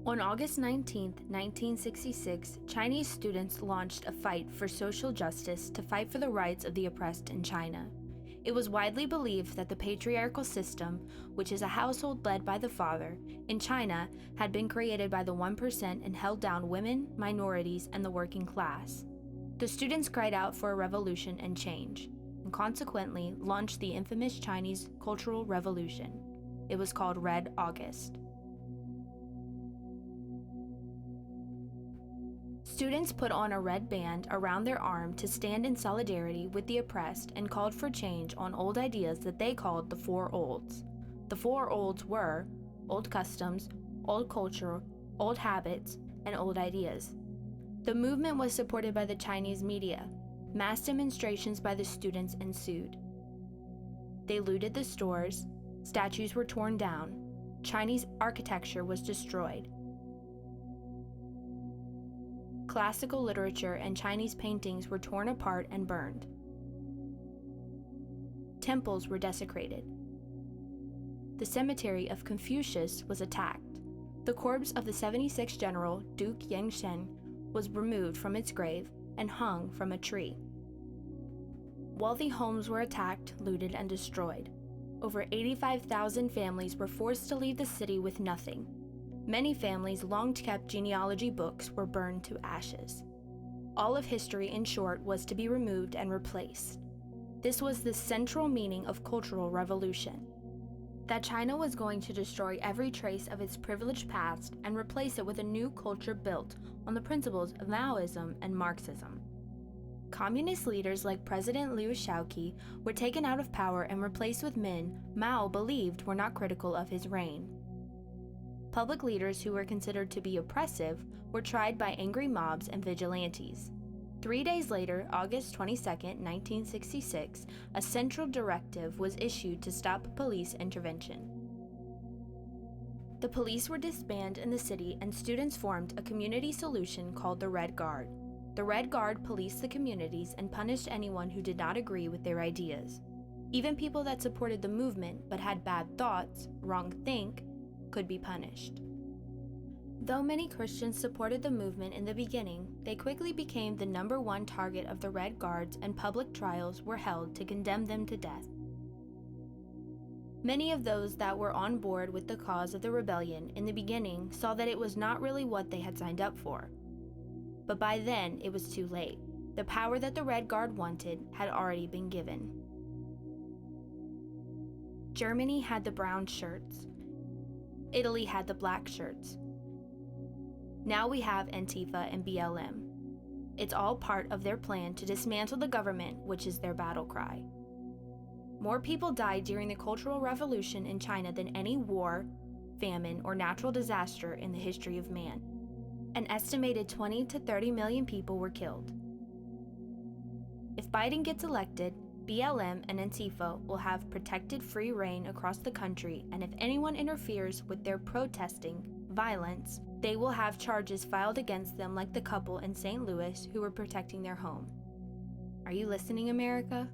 On August 19, 1966, Chinese students launched a fight for social justice to fight for the rights of the oppressed in China. It was widely believed that the patriarchal system, which is a household led by the father, in China had been created by the 1% and held down women, minorities, and the working class. The students cried out for a revolution and change, and consequently launched the infamous Chinese Cultural Revolution. It was called Red August. Students put on a red band around their arm to stand in solidarity with the oppressed and called for change on old ideas that they called the Four Olds. The Four Olds were old customs, old culture, old habits, and old ideas. The movement was supported by the Chinese media. Mass demonstrations by the students ensued. They looted the stores, statues were torn down, Chinese architecture was destroyed. Classical literature and Chinese paintings were torn apart and burned. Temples were desecrated. The cemetery of Confucius was attacked. The corpse of the 76th general, Duke Yangshen, was removed from its grave and hung from a tree. Wealthy homes were attacked, looted, and destroyed. Over 85,000 families were forced to leave the city with nothing. Many families' long-kept genealogy books were burned to ashes. All of history, in short, was to be removed and replaced. This was the central meaning of Cultural Revolution. That China was going to destroy every trace of its privileged past and replace it with a new culture built on the principles of Maoism and Marxism. Communist leaders like President Liu Shaoqi were taken out of power and replaced with men Mao believed were not critical of his reign. Public leaders who were considered to be oppressive were tried by angry mobs and vigilantes. 3 days later, August 22, 1966, a central directive was issued to stop police intervention. The police were disbanded in the city and students formed a community solution called the Red Guard. The Red Guard policed the communities and punished anyone who did not agree with their ideas. Even people that supported the movement but had bad thoughts, wrong think, could be punished. Though many Christians supported the movement in the beginning, they quickly became the #1 target of the Red Guards and public trials were held to condemn them to death. Many of those that were on board with the cause of the rebellion in the beginning saw that it was not really what they had signed up for. But by then, it was too late. The power that the Red Guard wanted had already been given. Germany had the brown shirts. Italy had the black shirts. Now we have Antifa and BLM. It's all part of their plan to dismantle the government, which is their battle cry. More people died during the Cultural Revolution in China than any war, famine, or natural disaster in the history of man. An estimated 20 to 30 million people were killed. If Biden gets elected, BLM and Antifa will have protected free reign across the country, and if anyone interferes with their protesting, violence, they will have charges filed against them like the couple in St. Louis who were protecting their home. Are you listening, America?